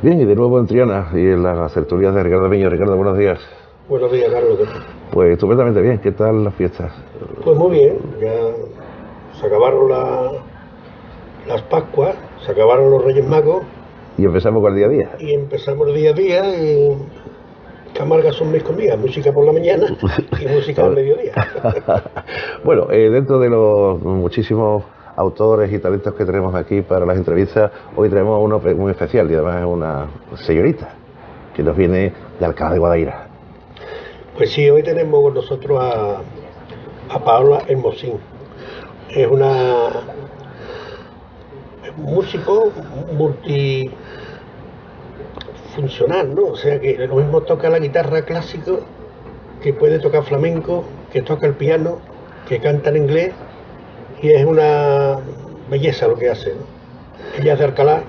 Bien, y de nuevo en Triana y en las tertulias de Ricardo Miño. Ricardo, buenos días. Buenos días, Carlos. Pues estupendamente bien. ¿Qué tal las fiestas? Pues muy bien, ya se acabaron las Pascuas, se acabaron los Reyes Magos. Y empezamos con el día a día. Y empezamos el día a día y qué amargas son mis comidas, música por la mañana y música al mediodía. Bueno, dentro de los muchísimos autores y talentos que tenemos aquí para las entrevistas, hoy tenemos uno muy especial y además es una señorita que nos viene de Alcalá de Guadaira. Pues sí, hoy tenemos con nosotros a Paola Hermosín. Es un músico multifuncional, ¿no? O sea que lo mismo toca la guitarra clásico, que puede tocar flamenco, que toca el piano, que canta en inglés, y es una belleza lo que hace, ¿no? Ella es de Alcalá,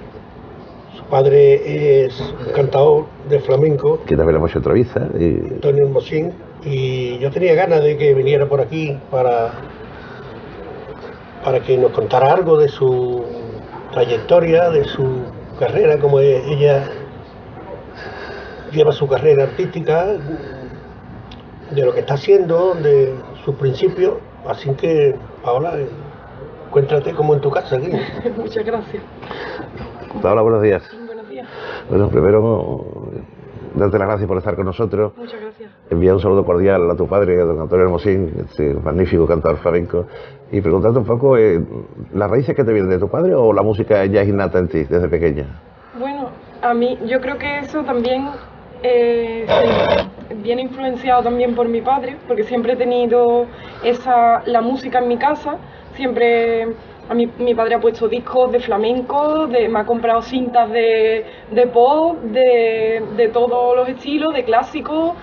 su padre es un cantador de flamenco, Que también le hemos hecho entrevistas. Antonio Hermosín, y yo tenía ganas de que viniera por aquí para que nos contara algo de su trayectoria, de su carrera, como ella lleva su carrera artística, de lo que está haciendo, de sus principios. Así que, Paola, encuéntrate como en tu casa aquí. Muchas gracias. Paola, buenos días. Buenos días. Bueno, primero, darte las gracias por estar con nosotros. Muchas gracias. Enviar un saludo cordial a tu padre, a don Antonio Hermosín, este magnífico cantador flamenco, y preguntarte un poco, ¿las raíces que te vienen de tu padre o la música ya es innata en ti desde pequeña? Bueno, a mí, yo creo que eso también viene influenciado también por mi padre, porque siempre he tenido la música en mi casa, siempre. Mi padre ha puesto discos de flamenco, me ha comprado cintas de pop, de todos los estilos, de clásicos.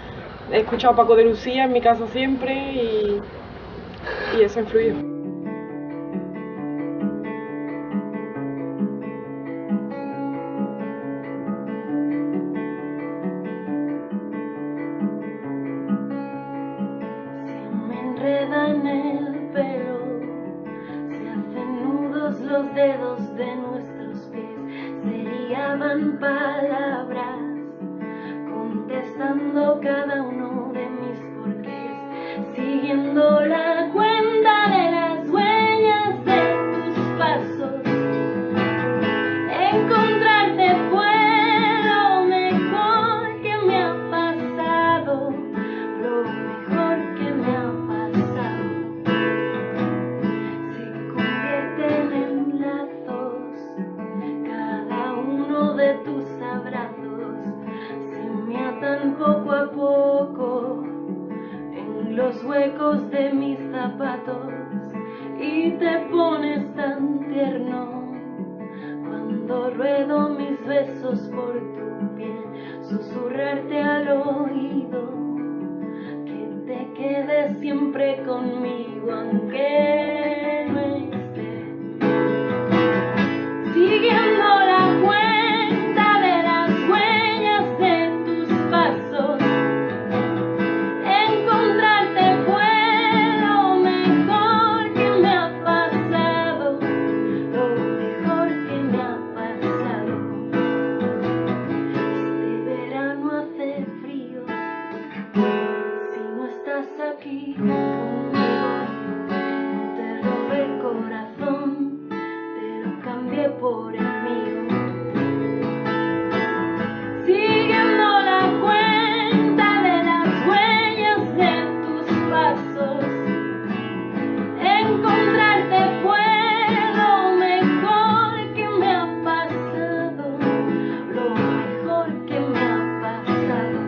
He escuchado a Paco de Lucía en mi casa siempre y eso ha influido. Se me enredan el pelo, se hacen nudos los dedos de nuestros pies, serían palabras contestando cada uno de mis porqués, siguiendo la cuenta de las huellas de tus pasos. Encontrarte fue lo mejor que me ha pasado, lo mejor que me ha pasado. Se convierten en lazos cada uno de tus abrazos, se me atan poco a poco en los huecos de mis zapatos, y te pones tan tierno cuando ruedo mis besos por tu piel, susurrarte al oído que te quedes siempre conmigo aunque no esté. Siguiendo la cuenta de las huellas de tus pasos, encontrarte fue lo mejor que me ha pasado, lo mejor que me ha pasado. Este verano hace frío, si no estás aquí conmigo, no te robé el corazón, te lo cambié por el mío. Siguiendo la cuenta de las huellas de tus pasos, encontrarte fue lo mejor que me ha pasado, lo mejor que me ha pasado.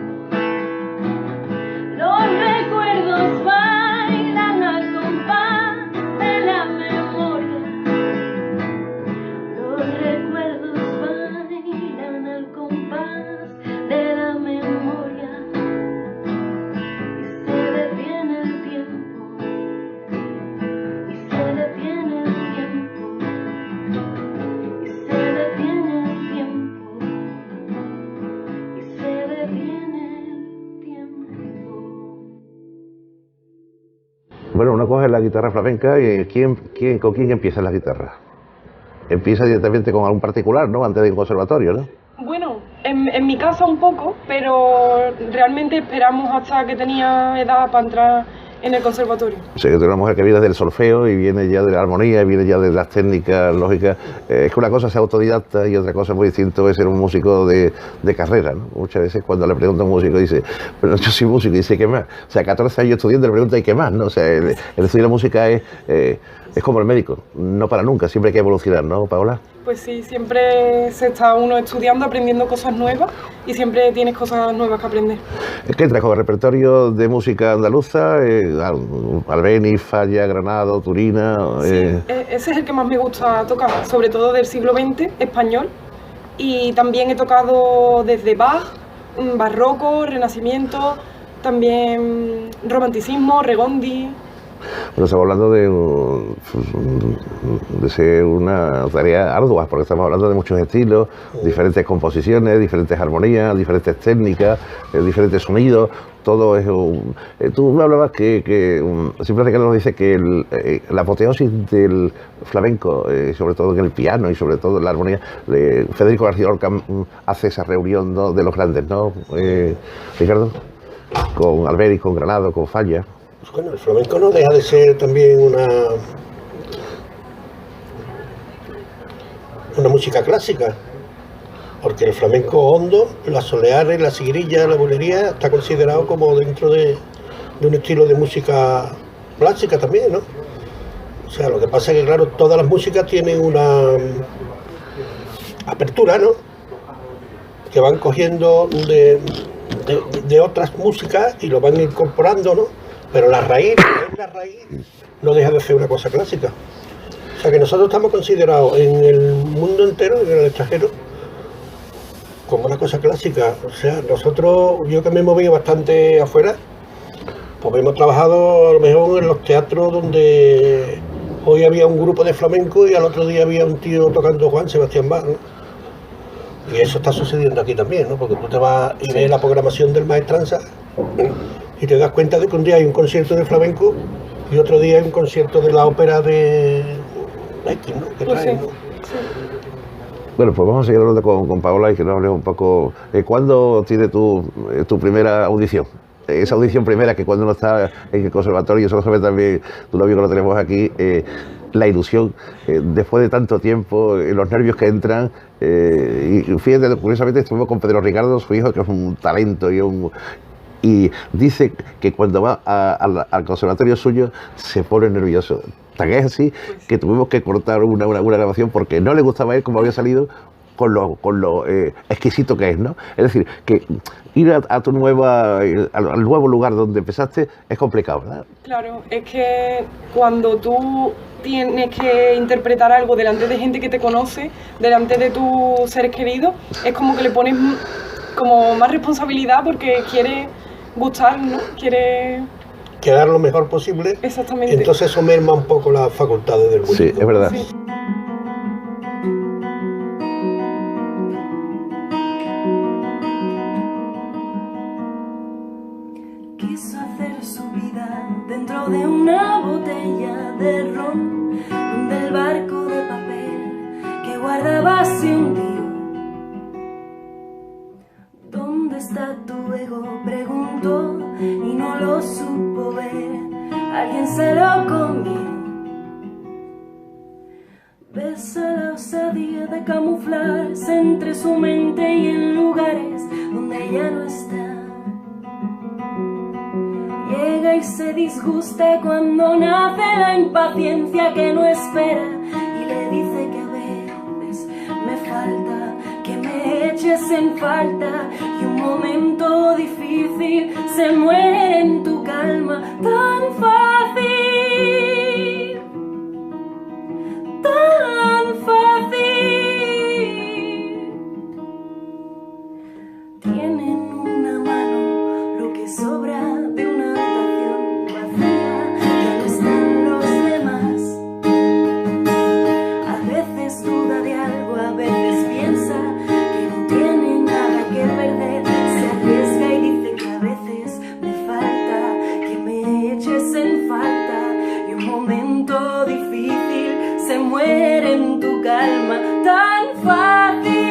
Los recuerdos bailan al compás de la memoria. Los recuerdos bailan al compás de la memoria. Y se detiene el tiempo, y se detiene el tiempo, y se detiene el tiempo, y se detiene el tiempo. Bueno, uno coge la guitarra flamenca y ¿con quién empieza la guitarra? Empieza directamente con algún particular, ¿no? Antes de un conservatorio, ¿no? Bueno, En mi casa un poco, pero realmente esperamos hasta que tenía edad para entrar en el conservatorio. O sea, que tú eres una mujer que viene del solfeo y viene ya de la armonía, y viene ya de las técnicas lógicas. Es que una cosa es ser autodidacta y otra cosa muy distinto es ser un músico de carrera, ¿no? Muchas veces cuando le pregunta a un músico dice, pero yo soy músico, y dice, ¿qué más? O sea, 14 años estudiando, le pregunta, ¿y qué más? ¿No? O sea, el estudio de la música es como el médico, no para nunca, siempre hay que evolucionar, ¿no, Paola? Pues sí, siempre se está uno estudiando, aprendiendo cosas nuevas y siempre tienes cosas nuevas que aprender. ¿Qué trajo el repertorio de música andaluza? Albéniz, Falla, Granado, Turina. Sí, ese es el que más me gusta tocar, sobre todo del siglo XX, español. Y también he tocado desde Bach, barroco, renacimiento, también romanticismo, Regondi. Bueno, estamos hablando de ser una tarea ardua, porque estamos hablando de muchos estilos, diferentes composiciones, diferentes armonías, diferentes técnicas, diferentes sonidos. Todo es tú me hablabas que siempre Ricardo nos dice que la apoteosis del flamenco, sobre todo en el piano y sobre todo en la armonía, Federico García Lorca hace esa reunión, ¿no?, de los grandes, ¿no, Ricardo? Con Albéniz, con Granado, con Falla. Bueno, el flamenco no deja de ser también una música clásica, porque el flamenco hondo, las soleares, la sigrilla, la bulería, está considerado como dentro de un estilo de música clásica también, ¿no? O sea, lo que pasa es que, claro, todas las músicas tienen una apertura, ¿no?, que van cogiendo de otras músicas y lo van incorporando, ¿no? Pero la raíz no deja de ser una cosa clásica. O sea que nosotros estamos considerados en el mundo entero, en el extranjero, como una cosa clásica. O sea, nosotros, yo que me he movido bastante afuera, pues hemos trabajado a lo mejor en los teatros donde hoy había un grupo de flamenco y al otro día había un tío tocando Juan Sebastián Bach, ¿no? Y eso está sucediendo aquí también, ¿no? Porque tú te vas y ves la programación del Maestranza y te das cuenta de que un día hay un concierto de flamenco y otro día hay un concierto de la ópera de X, ¿no?, que traen, ¿no? Sí. Bueno, pues vamos a seguir hablando con Paola y que nos hable un poco. ¿Cuándo tienes tu primera audición? Esa audición primera, que cuando uno está en el conservatorio, eso lo sabe también tu novio que lo tenemos aquí, la ilusión, después de tanto tiempo, los nervios que entran. Y fíjate, curiosamente estuvimos con Pedro Ricardo, su hijo, que es un talento y dice que cuando va al conservatorio suyo se pone nervioso. Tan es así que tuvimos que cortar una grabación porque no le gustaba a él cómo había salido con lo exquisito que es, ¿no? Es decir, que ir a tu al nuevo lugar donde empezaste es complicado, ¿verdad? Claro, es que cuando tú tienes que interpretar algo delante de gente que te conoce, delante de tus seres queridos, es como que le pones como más responsabilidad porque quieres gustar, ¿no? Quiere quedar lo mejor posible. Exactamente. Entonces eso merma un poco las facultades del músico. Sí, es verdad. Sí. Quiso hacer su vida dentro de una botella de ron, donde el barco de papel que guardaba se hundió. ¿Dónde está tu ego?, preguntó, y no lo supo ver. Alguien se lo comió. Besa la osadía de camuflarse entre su mente y en lugares donde ya no está. Llega y se disgusta cuando nace la impaciencia que no espera y le dice que a veces me falta, que me eches en falta, y un momento difícil se muere en tu calma. Tan fácil, tan fácil. Tiene en una mano lo que sobra de una habitación vacía, ya no están los demás. A veces duda de algo, a veces piensa que no tiene nada que perder. Se arriesga y dice que a veces me falta, que me eches en falta, y un momento difícil se muere en tu calma. Tan fácil.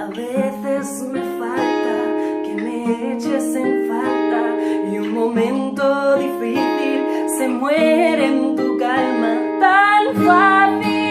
A veces me falta que me eches en falta y un momento difícil se muere en tu calma tan fácil.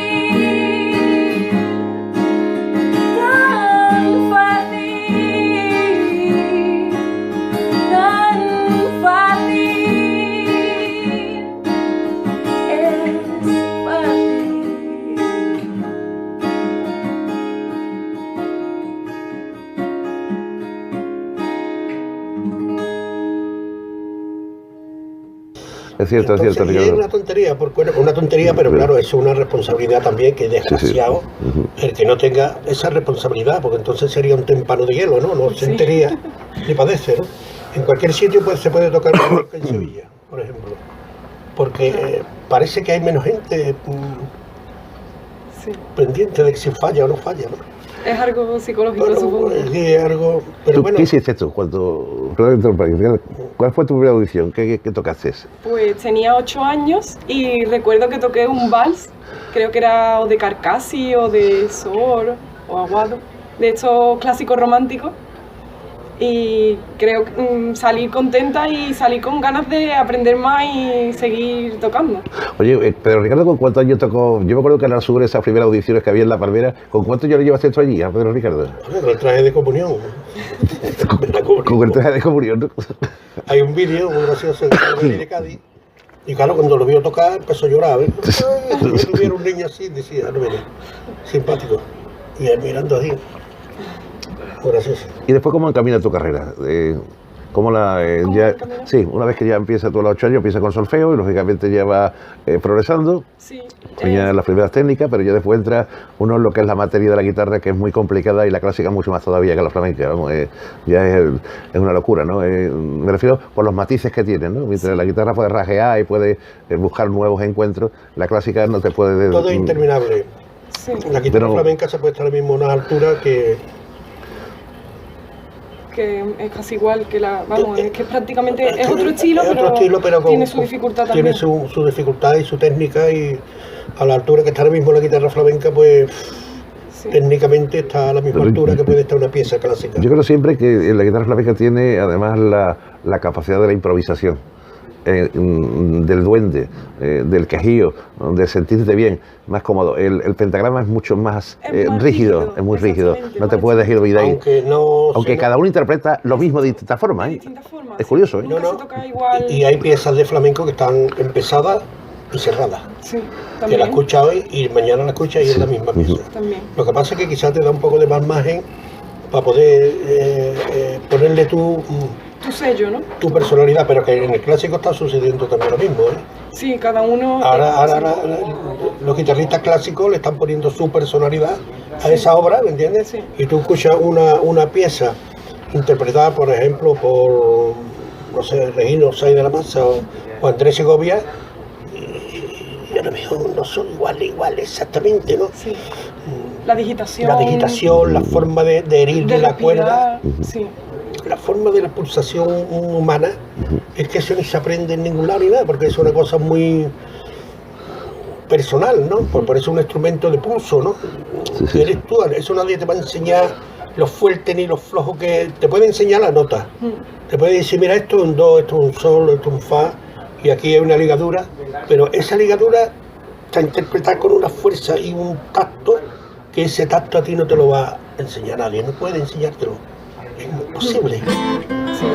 Es cierto, Entonces, es cierto, y es Ricardo. una tontería, una tontería, pero claro, eso es una responsabilidad también, que es desgraciado el que no tenga esa responsabilidad, porque entonces sería un témpano de hielo, ¿no? No sentiría ni padece, ¿no? En cualquier sitio pues, se puede tocar mejor que en Sevilla, por ejemplo, porque parece que hay menos gente pendiente de si falla o no falla, ¿no? Es algo psicológico, Bueno, supongo. sí, es algo, pero bueno, ¿Qué hiciste tú cuando... ¿Cuál fue tu primera audición? ¿Qué tocaste? Pues tenía 8 años y recuerdo que toqué un vals, creo que era o de Carcassi o de Sor o Aguado, de estos clásicos románticos. Y creo que salí contenta y salí con ganas de aprender más y seguir tocando. Oye, Pedro Ricardo, ¿con cuántos años tocó? Yo me acuerdo que en el sur, esas primeras audiciones que había en La Palmera, ¿con cuántos años le llevaste tú allí a Pedro Ricardo? con el traje de comunión. Con el traje de comunión, ¿no? Hay un vídeo muy gracioso de Cádiz, y claro, cuando lo vio tocar empezó a llorar, ¿ves? Ay, si tuviera un niño así, decía, no mire, simpático, y él mirando así, muy gracioso. ¿Y después cómo encamina tu carrera? ¿Cómo encamina? Sí, una vez que ya empieza tú a los 8 años, empieza con solfeo y lógicamente ya va progresando. Sí. Enseña las primeras técnicas, pero ya después entra uno en lo que es la materia de la guitarra, que es muy complicada, y la clásica mucho más todavía que la flamenca. Vamos, ya es una locura, ¿no? Me refiero por los matices que tiene, ¿no? Mientras la guitarra puede rajear y puede buscar nuevos encuentros, la clásica no te puede... Todo es interminable. Sí. La guitarra flamenca se puede estar ahora mismo a una altura que es casi igual que la... Vamos, es que prácticamente es otro estilo, pero tiene su dificultad también. Tiene su dificultad y su técnica, y a la altura que está ahora mismo la guitarra flamenca, pues técnicamente está a la misma altura que puede estar una pieza clásica. Yo creo siempre que la guitarra flamenca tiene además la capacidad de la improvisación. Del duende, del quejío, de sentirte bien, más cómodo. El pentagrama es mucho más, rígido, es muy rígido, no te puedes ir ahí. Aunque cada uno interpreta lo mismo de distintas formas. De distintas formas, es curioso, ¿eh? Nunca se toca igual. Y hay piezas de flamenco que están empezadas y cerradas. Sí, que también. la escuchas hoy y mañana la escuchas y es la misma pieza. También. Lo que pasa es que quizás te da un poco de más margen para poder ponerle tu sello, ¿no? Tu personalidad, pero que en el clásico está sucediendo también lo mismo, ¿eh? Sí, cada uno... Ahora los guitarristas clásicos le están poniendo su personalidad a esa obra, ¿me entiendes? Sí. Y tú escuchas una pieza interpretada, por ejemplo, por, no sé, Regino Sáenz de la Maza o Andrés Segovia, y a lo mejor no son igual exactamente, ¿no? Sí. La digitación. La forma de herir de la cuerda. Sí. La forma de la pulsación humana es que eso ni se aprende en ningún lado ni nada, porque es una cosa muy personal, ¿no? Por eso es un instrumento de pulso, ¿no? Sí. Eres tú, eso nadie te va a enseñar lo fuerte ni lo flojo que... Te puede enseñar la nota, te puede decir, mira, esto es un do, esto es un sol, esto es un fa, y aquí hay una ligadura, pero esa ligadura está interpretada con una fuerza y un tacto, que ese tacto a ti no te lo va a enseñar nadie, no puede enseñártelo. Es imposible. Sí.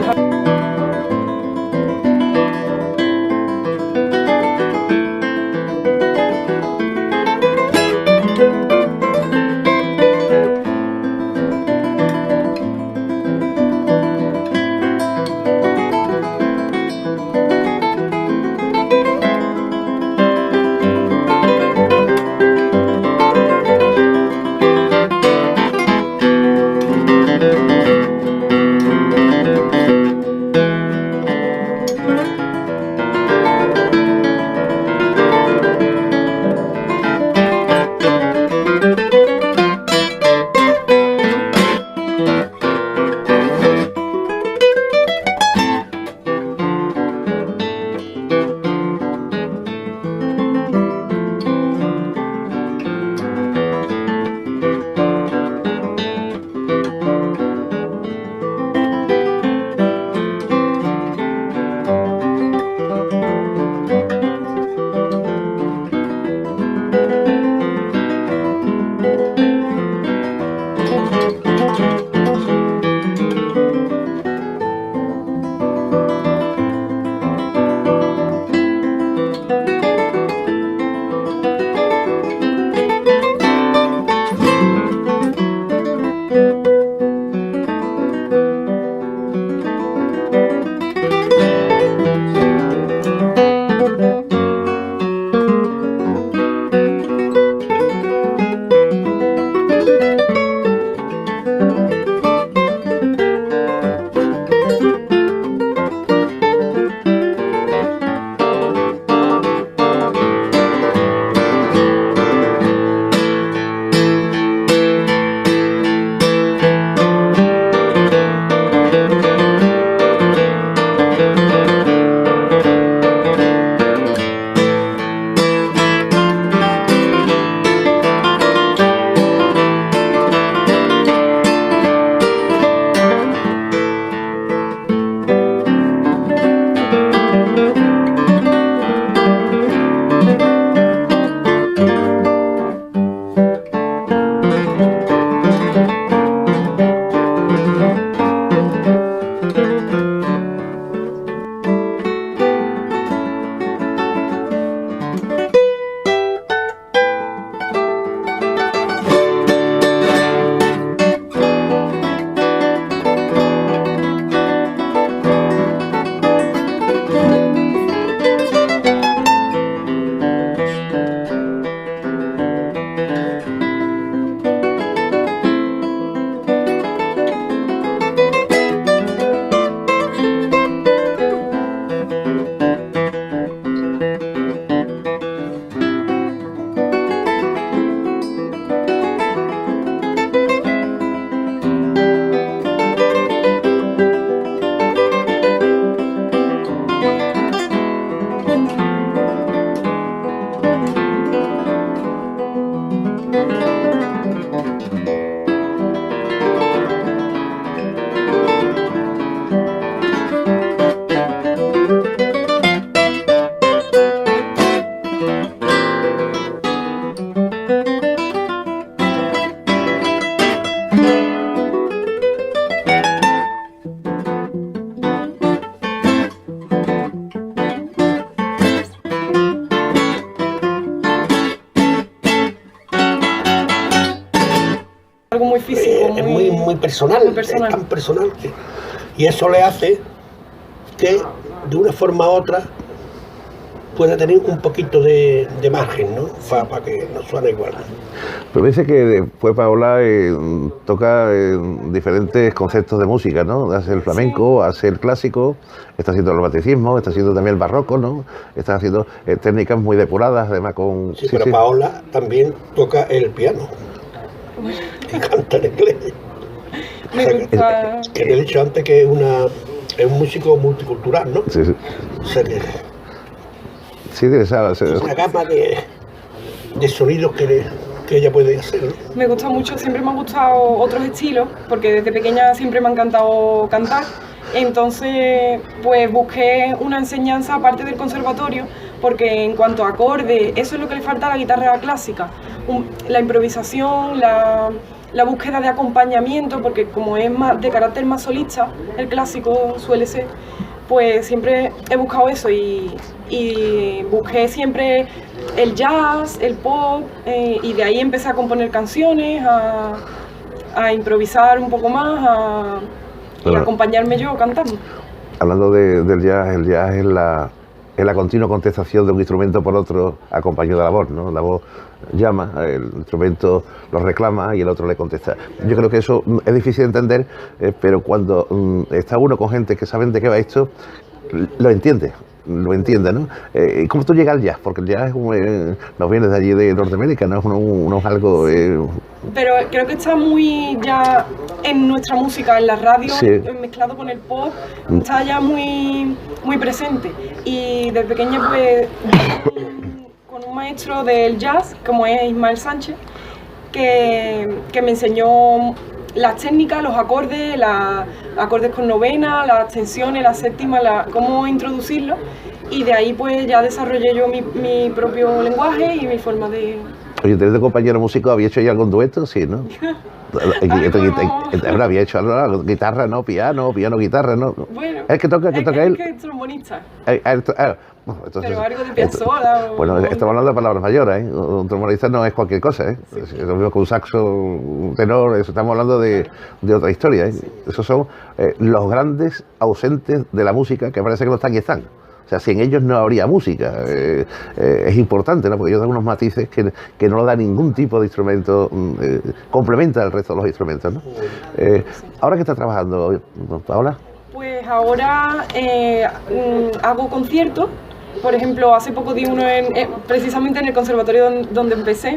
Algo muy físico, es muy personal, muy personal. Es tan personal y eso le hace que de una forma u otra pueda tener un poquito de margen, ¿no? Para que no suene igual. Pero dice que después Paola toca diferentes conceptos de música, ¿no? Hace el flamenco, hace el clásico, está haciendo el romanticismo, está haciendo también el barroco, ¿no? Está haciendo técnicas muy depuradas, además con... Sí, pero Paola también toca el piano. Y canta en inglés. Me gusta. Que te he dicho antes que es un músico multicultural, ¿no? Sí, sí. O sea que Sí, tiene esa... es una gama de sonidos que ella puede hacer, ¿no? Me gusta mucho, siempre me han gustado otros estilos, porque desde pequeña siempre me ha encantado cantar. Entonces, pues busqué una enseñanza aparte del conservatorio, porque en cuanto a acordes, eso es lo que le falta a la guitarra clásica. La improvisación, la búsqueda de acompañamiento, porque como es más de carácter más solista, el clásico suele ser, pues siempre he buscado eso y busqué siempre el jazz, el pop, y de ahí empecé a componer canciones, a improvisar un poco más, y acompañarme yo cantando. Hablando del jazz, el jazz es la continua contestación de un instrumento por otro acompañado de la voz, ¿no? La voz llama, el instrumento lo reclama y el otro le contesta. Yo creo que eso es difícil de entender, pero cuando está uno con gente que saben de qué va esto, lo entiende, ¿no? ¿Cómo tú llegas al jazz? Porque el jazz no viene de allí de Norteamérica, no es algo... Pero creo que está muy ya en nuestra música, en la radio, sí, mezclado con el pop, está ya muy, muy presente. Y desde pequeña pues con un maestro del jazz, como es Ismael Sánchez, que me enseñó las técnicas, los acordes, acordes con novena, las tensiones, las séptimas, cómo introducirlo, y de ahí pues ya desarrollé yo mi propio lenguaje y mi forma de... Oye, ¿ustedes de compañero músico había hecho ya algún dueto? Sí, ¿no? Había hecho guitarra, no, piano, guitarra, no. Bueno, ¿El que toca él? Es que es trombonista. Bueno, entonces, Pero algo de Piazzolla o... Bueno, estamos hablando de palabras mayores, ¿eh? Un trombonista no es cualquier cosa, ¿eh? Sí. Es lo mismo que un saxo, un tenor, eso, estamos hablando de otra historia, ¿eh? Sí. Esos son los grandes ausentes de la música, que parece que no están y están. O sea, sin ellos no habría música. Es importante, ¿no? Porque ellos dan unos matices que no da ningún tipo de instrumento, complementa el resto de los instrumentos, ¿no? ¿Ahora qué está trabajando, Paola? Pues ahora hago conciertos. Por ejemplo, hace poco di uno precisamente en el conservatorio donde empecé.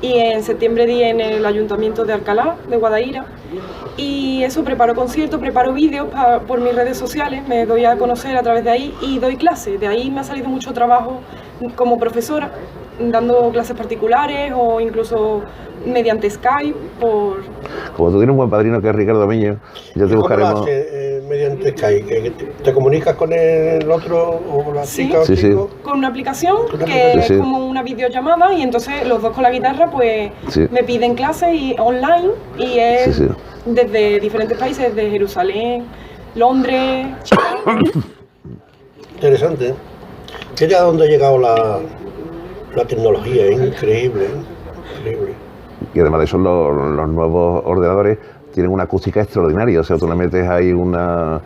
Y en septiembre di en el Ayuntamiento de Alcalá, de Guadaira. Y eso, preparo conciertos, preparo vídeos por mis redes sociales, me doy a conocer a través de ahí y doy clases. De ahí me ha salido mucho trabajo como profesora, dando clases particulares o incluso mediante Skype. Como tú tienes un buen padrino que es Ricardo Miño, ya te buscaremos... ¿Cómo lo haces mediante Skype? ¿Que te comunicas con el otro o la chica o sí, chico? sí. Con una aplicación que es como una videollamada y entonces los dos con la guitarra pues me piden clases online y es desde diferentes países, de Jerusalén, Londres, Chicago. Interesante, ¿eh? Fíjate a dónde ha llegado la tecnología, es increíble, increíble. Y además de eso los nuevos ordenadores tienen una acústica extraordinaria, o sea, tú le metes ahí una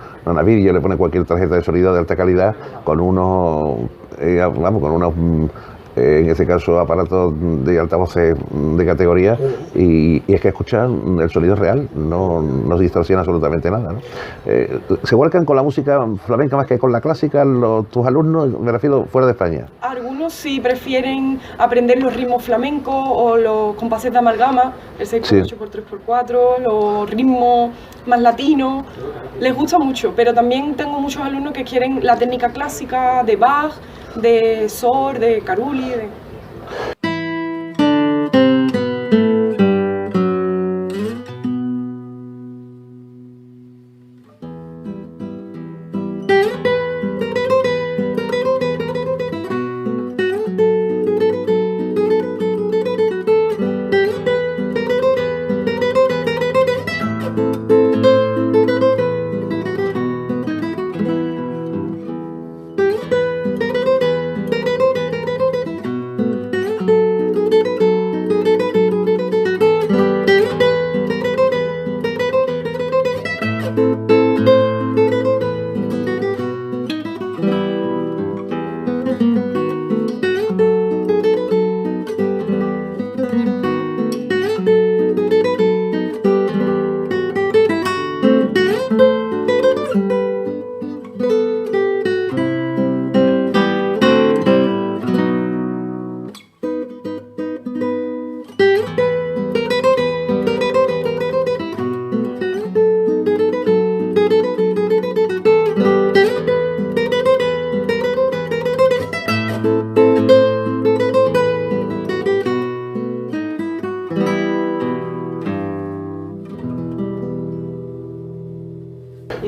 vídeo, le pones cualquier tarjeta de sonido de alta calidad con unos, en este caso aparatos de altavoces de categoría y es que escuchan el sonido real, no se distorsiona absolutamente nada, ¿no? ¿Se vuelcan con la música flamenca más que con la clásica tus alumnos, me refiero, fuera de España? Algunos sí prefieren aprender los ritmos flamencos o los compases de amalgama, el 6x8x3x4, los ritmos más latinos, les gusta mucho, pero también tengo muchos alumnos que quieren la técnica clásica de Bach, de Sor, de Carulli.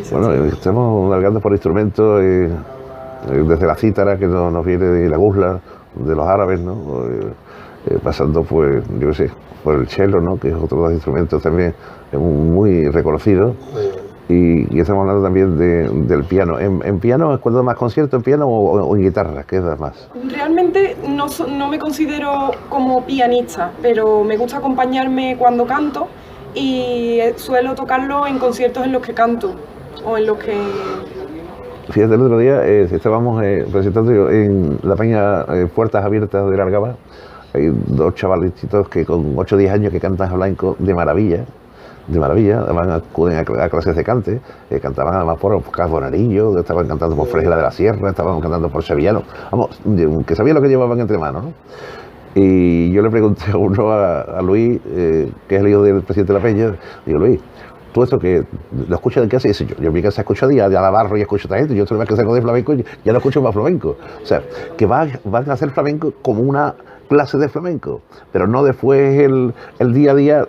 Bueno, estamos navegando por instrumentos desde la cítara, que nos viene de la gusla, de los árabes, ¿no? Pasando, pues, yo qué sé, por el cello, ¿no? Que es otro de los instrumentos también muy reconocido. Y estamos hablando también del piano. ¿En piano es cuando más concierto, en piano o en guitarra? ¿Qué es más? Realmente no me considero como pianista, pero me gusta acompañarme cuando canto y suelo tocarlo en conciertos en los que canto o en los que... Fíjate, el otro día estábamos presentando en la peña Puertas Abiertas de Largaba. Hay dos chavalicitos que con 8 o 10 años que cantan flamenco de maravilla. Además acuden a clases de cante, cantaban además por Carbonarillo, estaban cantando por Fregela de la Sierra, estaban cantando por Sevillano, vamos, que sabían lo que llevaban entre manos, ¿no? Y yo le pregunté a uno, a Luis, que es el hijo del presidente de la peña, digo, Luis, ¿tú esto que lo escuchas en casa? Y dice, yo en mi casa escucho a Navarro y escucho a esta gente, yo estoy más que saco de flamenco y ya no escucho más flamenco. O sea, que van a hacer flamenco como una clase de flamenco, pero no después el día a día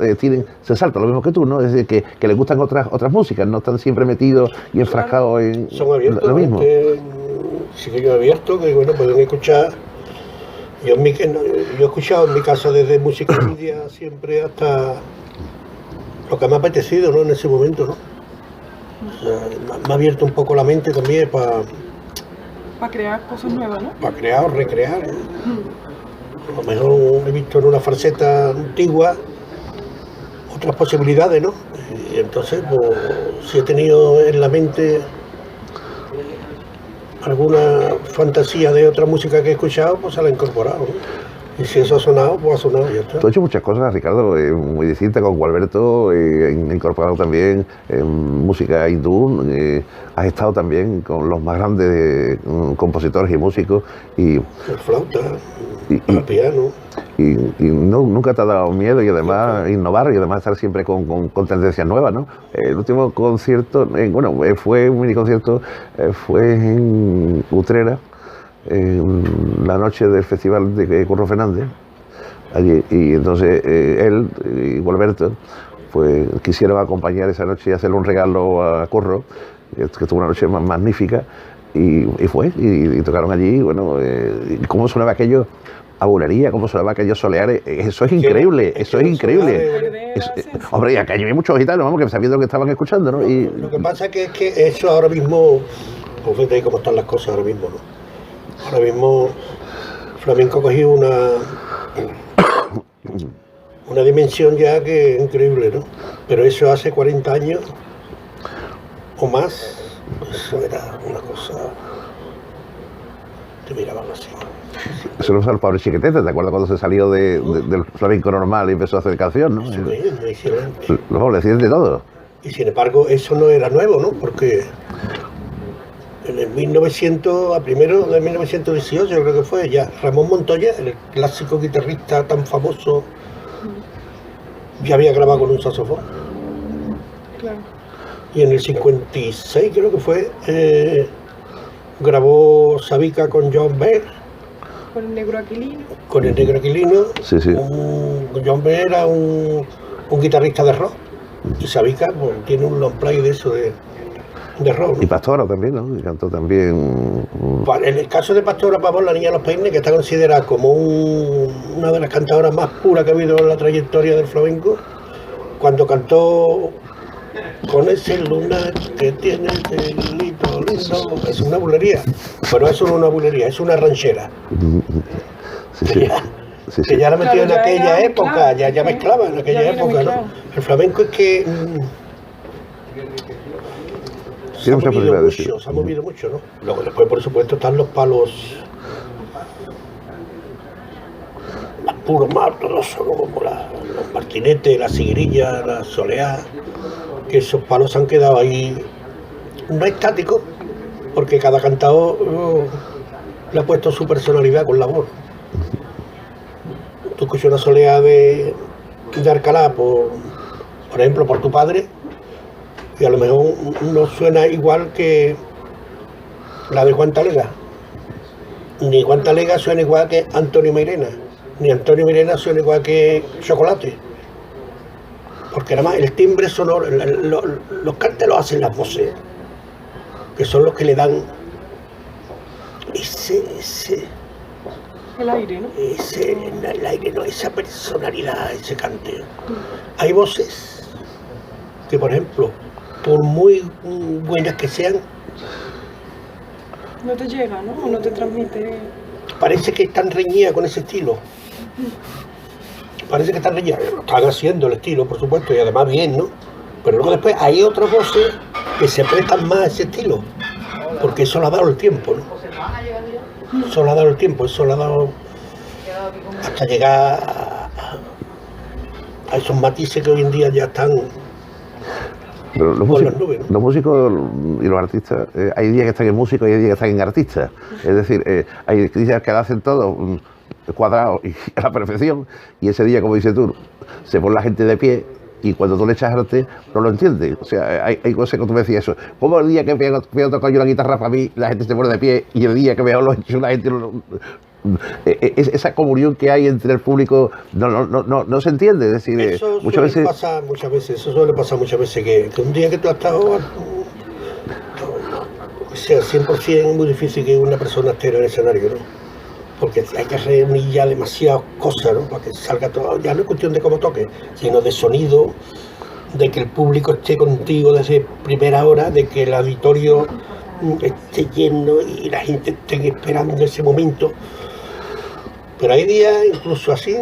se salta lo mismo que tú, ¿no? Es decir, que les gustan otras músicas, no están siempre metidos y enfrascados en son abiertos, lo mismo. Siguen abiertos, que bueno, pueden escuchar. Yo he escuchado en mi casa desde música india siempre hasta lo que me ha apetecido, ¿no? En ese momento, ¿no? O sea, me ha abierto un poco la mente también para crear cosas nuevas, ¿no? crear o recrear, ¿no? A lo mejor he visto en una farceta antigua otras posibilidades, ¿no? Y entonces, pues, si he tenido en la mente alguna fantasía de otra música que he escuchado, pues se la he incorporado, ¿no? Y si eso ha sonado, pues ha sonado y ya está. Tú has hecho muchas cosas, Ricardo, muy distintas con Gualberto, incorporado también música hindú, has estado también con los más grandes compositores y músicos. El flauta, el piano. Y nunca te ha dado miedo y además innovar y además estar siempre con tendencias nuevas, ¿no? El último concierto, fue un mini concierto, fue en Utrera, en la noche del festival de Curro Fernández, allí, y entonces él y Gualberto pues quisieron acompañar esa noche y hacerle un regalo a Curro, que tuvo una noche magnífica, y fue, y tocaron allí, y cómo sonaba aquello a bulería, cómo sonaba aquellos soleares, eso es increíble, eso es increíble. Hombre, y acá hay muchos gitanos, vamos, que sabiendo que estaban escuchando, ¿no? Y lo que pasa es que eso ahora mismo, pues fíjate cómo están las cosas ahora mismo, ¿no? Ahora mismo flamenco ha cogido una dimensión ya que es increíble, ¿no? Pero eso hace 40 años o más, eso era una cosa, te miraban así. Eso lo usa el Pablo Chiquetete, ¿te acuerdas cuando se salió del flamenco normal y empezó a hacer canción, no? Eso me hicieron. Luego le decían de todo. Y sin embargo, eso no era nuevo, ¿no? Porque en el 1900, a primero de 1918 creo que fue, ya Ramón Montoya, el clásico guitarrista tan famoso, ya había grabado con un saxofón. Claro. Y en el 56 creo que fue, grabó Sabica con John Baez. Con el negro Aquilino. Con el negro Aquilino. Sí, sí. John Baez era un guitarrista de rock. Y Sabica pues, tiene un long play de eso de rock, ¿no? Y Pastora también, ¿no? Y cantó también. En el caso de Pastora Pavón, la niña de los peines, que está considerada como una de las cantadoras más puras que ha habido en la trayectoria del flamenco, cuando cantó con ese lunar que tiene el lindo, es una bulería. Pero eso no es una bulería, es una ranchera. Sí. Que ya la metió en aquella época, ya mezclaba en aquella época, ¿no? El flamenco es que se ha movido mucho, ¿no? Luego después, por supuesto, están los palos más puros, más ortodoxos, ¿no? Como los martinetes, la sigrilla, la soleá, que esos palos han quedado ahí, no estáticos, porque cada cantador le ha puesto su personalidad con la voz. Tú escuchas una soleá de Alcalá, por ejemplo, por tu padre, y a lo mejor no suena igual que la de Juan Talega. Ni Juan Talega suena igual que Antonio Mairena, ni Antonio Mairena suena igual que Chocolate. Porque además el timbre sonoro, los cantes lo hacen las voces, que son los que le dan el aire, ¿no? El aire, no, esa personalidad, ese cante. Hay voces que, por ejemplo, por muy buenas que sean, no te llega, ¿no? O no te transmite. Parece que están reñidas con ese estilo. Parece que están reñidas. Lo están haciendo el estilo, por supuesto, y además bien, ¿no? Pero luego después hay otras voces que se prestan más a ese estilo, porque eso lo ha dado el tiempo, ¿no? Eso lo ha dado el tiempo, eso lo ha dado hasta llegar a esos matices que hoy en día ya están. Pero los músicos y los artistas, hay días que están en músicos y hay días que están en artistas. Es decir, hay días que lo hacen todo cuadrado y a la perfección, y ese día, como dices tú, se pone la gente de pie y cuando tú le echas arte no lo entiendes. O sea, hay cosas que tú me decías eso. Como el día que voy a tocar yo la guitarra para mí, la gente se pone de pie, y el día que veo los hechos, la gente esa comunión que hay entre el público no se entiende. Es decir, eso suele pasar muchas veces, que un día que tú has estado, o sea, 100% es muy difícil que una persona esté en el escenario, ¿no? Porque hay que reunir ya demasiadas cosas, ¿no? Para que salga todo. Ya no es cuestión de cómo toque, sino de sonido, de que el público esté contigo desde primera hora, de que el auditorio esté lleno y la gente esté esperando ese momento. Pero hay días, incluso así,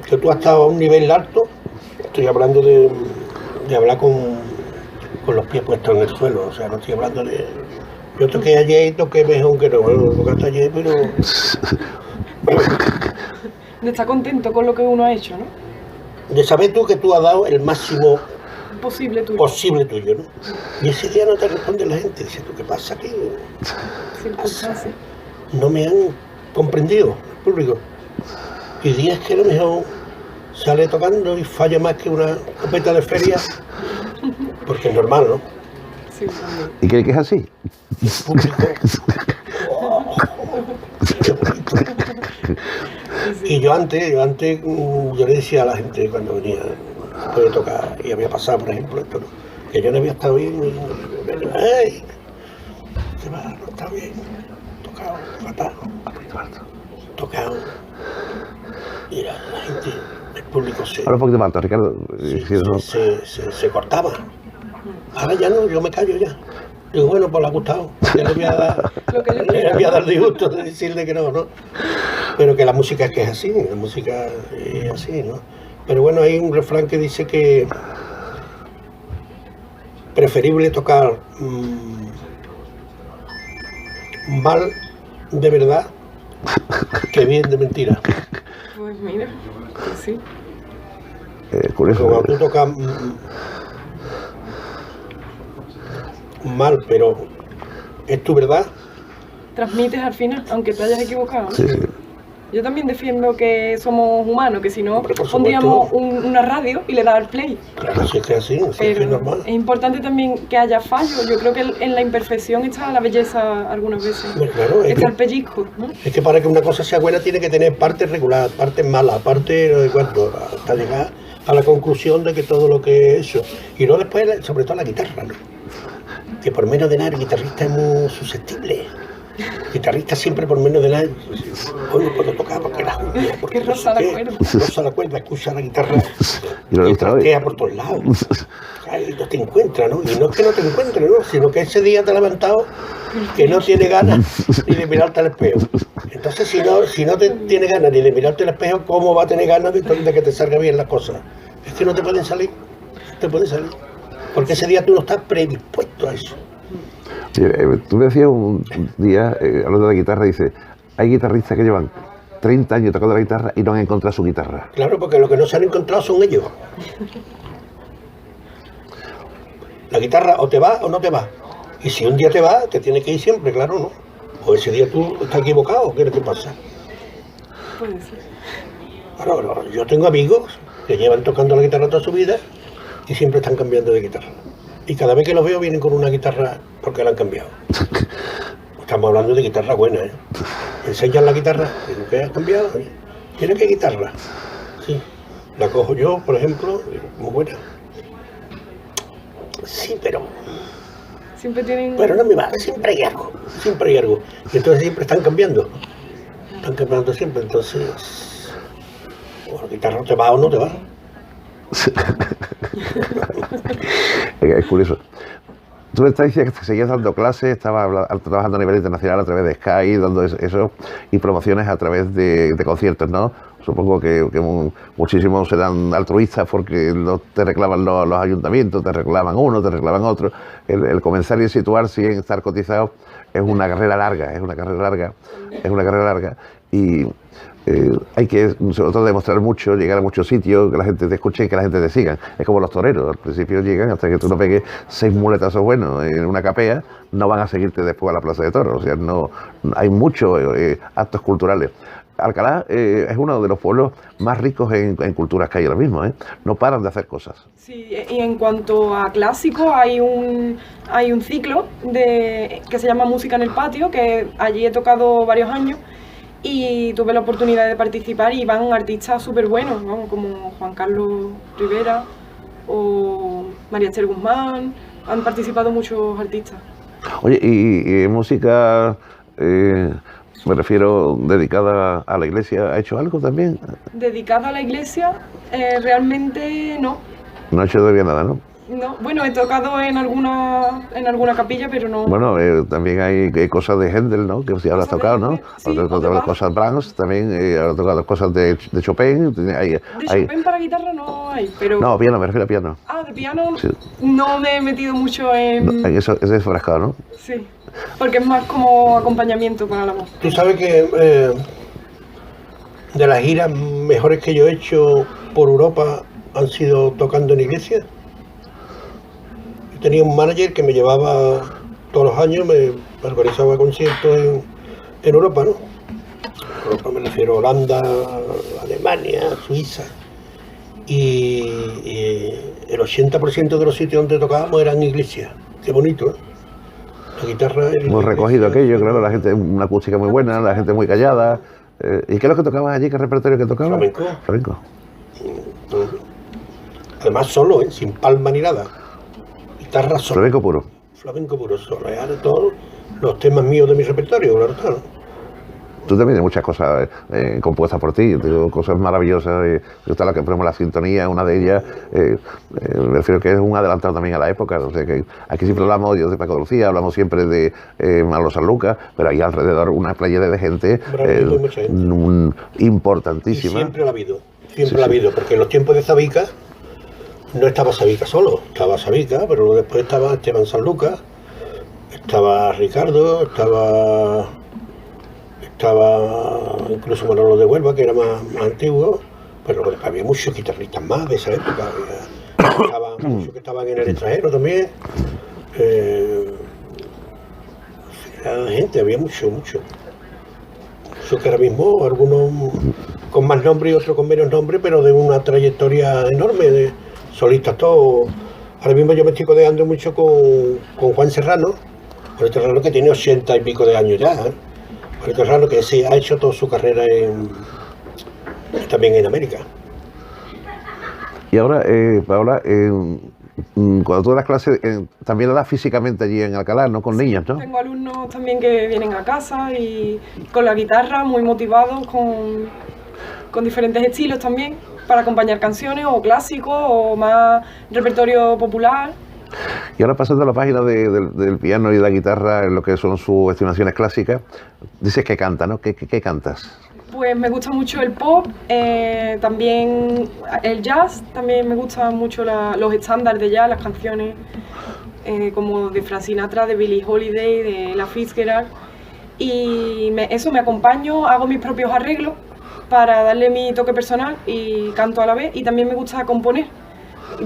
que tú has estado a un nivel alto, estoy hablando de hablar con los pies puestos en el suelo, o sea, no estoy hablando de... Yo toqué ayer y toqué mejor que no, bueno, tocaste ayer, pero... De estar contento con lo que uno ha hecho, ¿no? De saber tú que tú has dado el máximo Posible tuyo, ¿no? Y ese día no te responde la gente, dice, ¿tú qué pasa aquí? Circunstancias. No me han comprendido, el público. Y días que a lo mejor sale tocando y falla más que una copeta de feria, porque es normal, ¿no? Sí, también. ¿Y cree que es así? El público... ¡Oh! ¡Qué bonito! Y yo antes, yo le decía a la gente cuando venía, después de tocar, y había pasado, por ejemplo, esto, ¿no? Que yo no había estado bien, ¡ay! ¿Qué va? No está bien, tocado, fatal, tocado. Y la gente, el público se... Habla un poquito más alto, Ricardo. Sí, Si no- se cortaba. Ahora ya no, yo me callo ya. Digo, bueno, pues le ha gustado. Ya le voy a dar, Lo que yo le voy a dar disgusto de decirle que no, ¿no? Pero que la música es que es así, la música es así, ¿no? Pero bueno, hay un refrán que dice que preferible tocar mal de verdad que bien de mentira. Pues mira, pues sí. curioso. Cuando tú tocas mal, pero es tu verdad, Transmites al final, aunque te hayas equivocado, ¿no? Sí, sí. Yo también defiendo que somos humanos, que si no Hombre, por pondríamos supuesto. una radio y le das al play. claro, si es que es así, si es que es Pero normal. es importante también que haya fallos. Yo creo que en la imperfección está la belleza algunas veces. Hombre, claro, es Está que- el pellizco, ¿no? Es que para que una cosa sea buena tiene que tener partes regulares, partes malas, partes no sé cuánto, hasta llegar a la conclusión de que todo lo que es eso. Y luego después, sobre todo la guitarra, ¿no? Que por menos de nada el guitarrista es muy susceptible. El guitarrista siempre por menos de nada, hoy no puedo tocar porque la uña, porque Que no roza sé la qué, cuerda. roza la cuerda, escucha la guitarra Y lo y gusta hoy. trastea por todos lados. Y no te encuentra, ¿no? Y no es que no te encuentre, ¿no? Sino que ese día te ha levantado que no tiene ganas ni de mirarte al espejo. Entonces, si no te tiene ganas ni de mirarte al espejo, ¿cómo va a tener ganas de que te salga bien las cosas? Es que no te pueden salir, te pueden salir. Porque ese día tú no estás predispuesto a eso. Tú me decías un día, hablando de guitarra, dice, hay guitarristas que llevan 30 años tocando la guitarra y no han encontrado su guitarra. Claro, porque lo que no se han encontrado son ellos. La guitarra o te va o no te va. Y si un día te va, te tienes que ir siempre, claro, ¿no? O ese día tú estás equivocado, ¿qué es lo que pasa? Puede ser. Claro, yo tengo amigos que llevan tocando la guitarra toda su vida y siempre están cambiando de guitarra. Y cada vez que los veo vienen con una guitarra porque la han cambiado. Estamos hablando de guitarra buena, ¿eh? Enseñan la guitarra, digo, ¿qué has cambiado? ¿Tienes qué guitarra? Sí, la cojo yo, por ejemplo, muy buena. Sí, pero Siempre tienen... no me va, siempre hay algo, siempre hay algo. Y entonces siempre están cambiando siempre, entonces, o la guitarra te va o no te va. Es curioso. Tú me estás diciendo que seguías dando clases, estabas trabajando a nivel internacional a través de Sky, dando eso, y promociones a través de conciertos, ¿no? Supongo que muchísimos serán altruistas porque no te reclaman los ayuntamientos, te reclaman uno, te reclaman otro. El comenzar y situarse y estar cotizado es una carrera larga, y hay que, sobre todo, demostrar mucho, llegar a muchos sitios, que la gente te escuche y que la gente te siga. Es como los toreros, al principio llegan hasta que tú no pegues 6 muletazos buenos en una capea, no van a seguirte después a la plaza de toros. O sea, no hay muchos actos culturales. Alcalá es uno de los pueblos más ricos en culturas que hay ahora mismo, ¿eh? No paran de hacer cosas. Sí, y en cuanto a clásicos, hay un ciclo que se llama Música en el Patio, que allí he tocado varios años y tuve la oportunidad de participar y van artistas súper buenos, ¿no? Como Juan Carlos Rivera o María Esther Guzmán, han participado muchos artistas. Oye, y música, me refiero, dedicada a la iglesia, ¿ha hecho algo también? Dedicada a la iglesia, realmente no. No ha hecho todavía nada, ¿no? No, bueno, he tocado en alguna capilla, pero no. Bueno, también hay cosas de Händel, ¿no? Que sí habrás tocado, ¿no? Sí, Habrás tocado cosas Brahms, también habrás tocado cosas de Chopin. De Chopin para guitarra no hay, pero... No, piano, me refiero a piano. Ah, de piano Sí. no me he metido mucho en... No, en eso es desfrascado, ¿no? Sí, porque es más como acompañamiento para la voz. Tú sabes que de las giras mejores que yo he hecho por Europa han sido tocando en iglesias. Yo tenía un manager que me llevaba todos los años, me organizaba conciertos en Europa, ¿no? Europa me refiero a Holanda, Alemania, Suiza. Y el 80% de los sitios donde tocábamos eran iglesias. Qué bonito, ¿eh? La guitarra... Muy recogido aquello, claro, la gente, una acústica muy buena, la gente muy callada. ¿Y qué es lo que tocabas allí? ¿Qué repertorio que tocabas? Flamenco. Flamenco. Además solo, sin palma ni nada. Guitarra solo. Flamenco puro. Flamenco puro solo. De todos los temas míos de mi repertorio, claro está, ¿no? Tú también tienes muchas cosas compuestas por ti, digo, cosas maravillosas. Está la que ponemos la sintonía, una de ellas, me refiero que es un adelantado también a la época. O sea que aquí siempre hablamos de Paco de Lucía, hablamos siempre de Manolo Sanlúcar, pero hay alrededor una playa de gente importantísima. Y siempre la ha habido, siempre la ha habido, porque en los tiempos de Sabica no estaba Sabica solo, estaba Sabica, pero después estaba Esteban Sanlúcar, estaba Ricardo, estaba incluso Manolo de Huelva, que era más antiguo, pero había muchos guitarristas más de esa época, muchos que estaban en el extranjero también, había mucho. Eso que ahora mismo, algunos con más nombre y otros con menos nombre, pero de una trayectoria enorme, de solistas todos. Ahora mismo yo me estoy codeando mucho con Juan Serrano que tiene 80 y pico de años ya, ¿eh? Juan Serrano que sí ha hecho toda su carrera también en América. Y ahora, Paola, cuando tú das clases, también la das físicamente allí en Alcalá, ¿no? Con niños, ¿no? Tengo alumnos también que vienen a casa y con la guitarra, muy motivados, con diferentes estilos también, para acompañar canciones o clásicos o más repertorio popular. Y ahora pasando a la página del piano y la guitarra, en lo que son sus estimaciones clásicas, dices que canta, ¿no? ¿Qué cantas? Pues me gusta mucho el pop, también el jazz, también me gustan mucho los estándares de jazz, las canciones como de Frank Sinatra, de Billie Holiday, de Ella Fitzgerald. Y eso me acompaño, hago mis propios arreglos para darle mi toque personal y canto a la vez. Y también me gusta componer.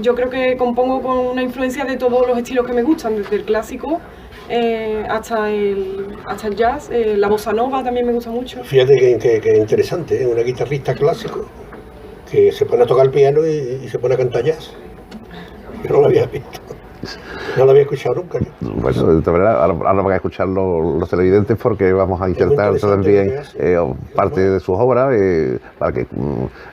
Yo creo que compongo con una influencia de todos los estilos que me gustan, desde el clásico hasta el jazz, la bossa nova también me gusta mucho. Fíjate que interesante, ¿eh? Una guitarrista clásico que se pone a tocar el piano y se pone a cantar jazz. Yo no lo había visto, no lo había escuchado nunca. Bueno, de verdad, ahora van a escuchar los televidentes porque vamos a insertar también parte de sus obras, para que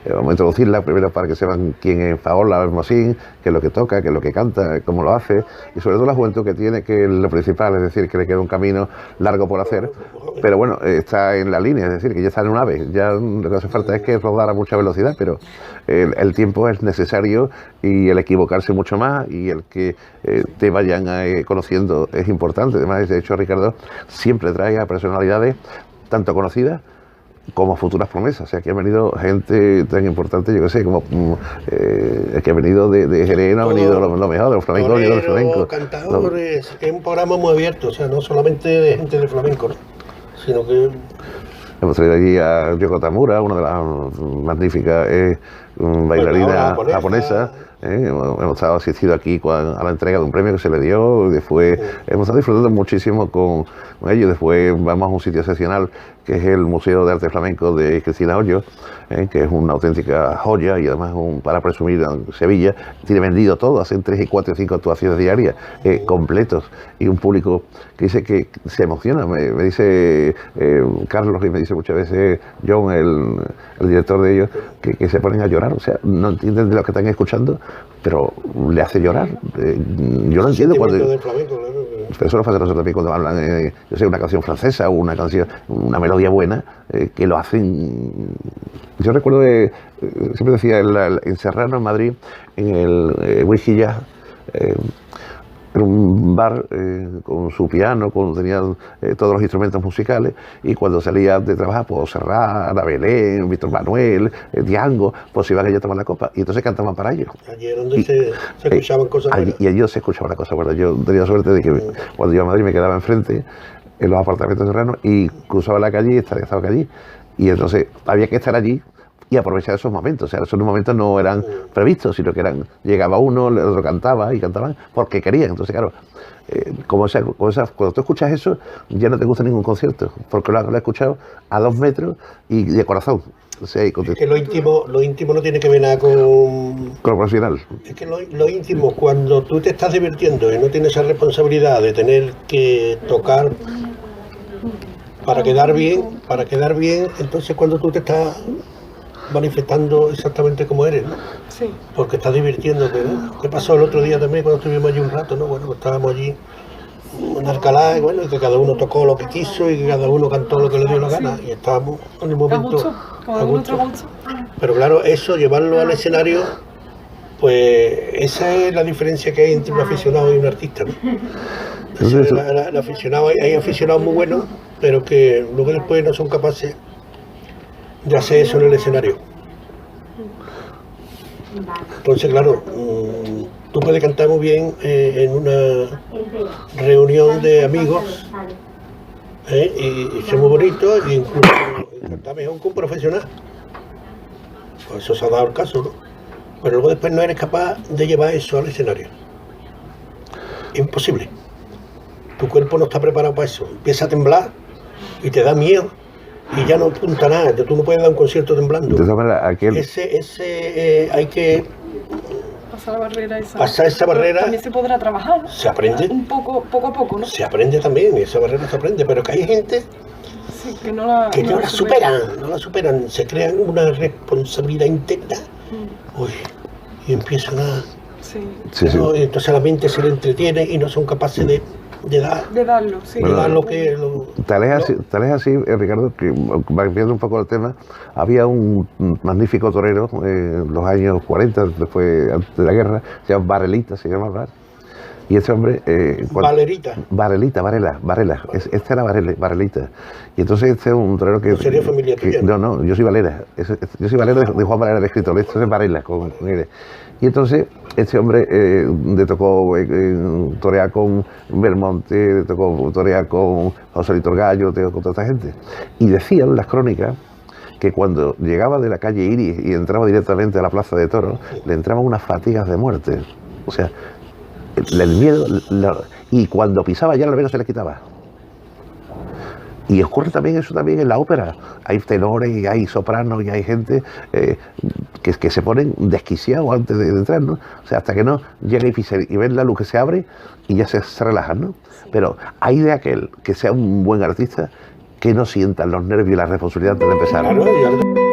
vamos a introducirla primero para que sepan quién es Paola Hermosín, qué es lo que toca, qué es lo que canta, cómo lo hace, y sobre todo la juventud que tiene, que es lo principal, es decir, que le queda un camino largo por hacer, pero bueno, está en la línea, es decir, que ya está en un ave, ya lo que hace falta es que rodar a mucha velocidad, pero el tiempo es necesario y el equivocarse mucho más y el que te vayan conociendo es importante. Además, de hecho, Ricardo siempre trae a personalidades tanto conocidas como futuras promesas. O sea, que ha venido gente tan importante, yo que sé, como el que ha venido de Jerez, no ha venido lo mejor, de los flamencos, ha venido del flamenco. Cantadores, es un programa muy abierto, o sea, no solamente de gente de flamenco, ¿no? Sino que... Hemos traído allí a Yoko Tamura, una de las magníficas bailarinas japonesas. Hemos estado asistido aquí a la entrega de un premio que se le dio, y después hemos estado disfrutando muchísimo con ellos. Después vamos a un sitio excepcional que es el Museo de Arte Flamenco de Cristina Hoyos, que es una auténtica joya y además para presumir en Sevilla. Tiene vendido todo, hacen 3 y 4 y 5 actuaciones diarias completos y un público que dice que se emociona. Me dice Carlos, y me dice muchas veces John, el director de ellos, que se ponen a llorar, o sea, no entienden de lo que están escuchando, pero le hace llorar. Yo lo entiendo cuando... Pero eso lo pasa también cuando hablan, yo sé, una canción francesa o una canción, una melodía buena, que lo hacen... Yo recuerdo, siempre decía, en Serrano, en Madrid, en el Whisky Jazz, en un bar con su piano, tenía todos los instrumentos musicales, y cuando salía de trabajar, pues Serrat, Ana Belén, Víctor Manuel, Diango, pues iban allí a tomar la copa, y entonces cantaban para ellos. Allí era donde se escuchaban cosas buenas. Y allí se escuchaba una cosa buena. Yo tenía suerte de que cuando iba a Madrid me quedaba enfrente, en los apartamentos terrenos, y cruzaba la calle y estaba allí, y entonces había que estar allí y aprovechar esos momentos. O sea, esos momentos no eran previstos, sino que llegaba uno, el otro cantaba y cantaban porque querían. Entonces, claro, cuando tú escuchas eso, ya no te gusta ningún concierto, porque lo has escuchado a 2 metros y de corazón. O sea, es que lo íntimo no tiene que ver nada con lo profesional. Es que lo íntimo, cuando tú te estás divirtiendo y no tienes esa responsabilidad de tener que tocar para quedar bien, entonces cuando tú te estás manifestando exactamente como eres, ¿no? Sí. Porque estás divirtiéndote, ¿no? ¿Qué pasó el otro día también cuando estuvimos allí un rato, ¿no? Bueno, pues estábamos allí en Alcalá, y bueno, y que cada uno tocó lo que quiso y que cada uno cantó lo que le dio la gana, y estábamos en el momento a gusto. Pero claro, eso, llevarlo al escenario, pues esa es la diferencia que hay entre un aficionado y un artista, ¿no? El aficionado, hay aficionados muy buenos, pero que luego después no son capaces de hacer eso en el escenario. Entonces, claro, tú puedes cantar muy bien en una reunión de amigos, y ser muy bonito, e incluso cantar mejor que un profesional. Pues eso se ha dado el caso, ¿no? Pero luego después no eres capaz de llevar eso al escenario. Imposible. Tu cuerpo no está preparado para eso. Empieza a temblar y te da miedo. Y ya no apunta nada, tú no puedes dar un concierto temblando. De todas maneras, hay que pasar la barrera esa. Pasar esa barrera. También se podrá trabajar, ¿no? Se aprende. Un poco a poco, ¿no? Se aprende también, esa barrera se aprende, pero que hay gente que no la superan, se crean una responsabilidad interna. Uy, y empiezan a... Sí. ¿no? Entonces a la mente se le entretiene y no son capaces de darlo, sí. De dar lo que... Tal es así, Ricardo, que viendo un poco el tema, había un magnífico torero en los años 40, después de la guerra, se llama Varelita, y ese hombre... Varela. Este era Varelita. Y entonces este es un torero que... ¿No sería familia tuya? No, yo soy Valera. Yo soy Valera de Juan Valera, el escritor. Este es Varela, con él. Y entonces este hombre le tocó torear con Belmonte, le tocó torear con José Lito Gallo, con toda esta gente. Y decían las crónicas que cuando llegaba de la calle Iris y entraba directamente a la plaza de toros, le entraban unas fatigas de muerte. O sea, el miedo, y cuando pisaba ya el velo se le quitaba. Y ocurre también eso también en la ópera. Hay tenores y hay sopranos y hay gente que se ponen desquiciados antes de entrar, ¿no? O sea, hasta que no llega y ven la luz que se abre y ya se relajan, ¿no? Pero hay de aquel que sea un buen artista que no sientan los nervios y la responsabilidad antes de empezar. Claro,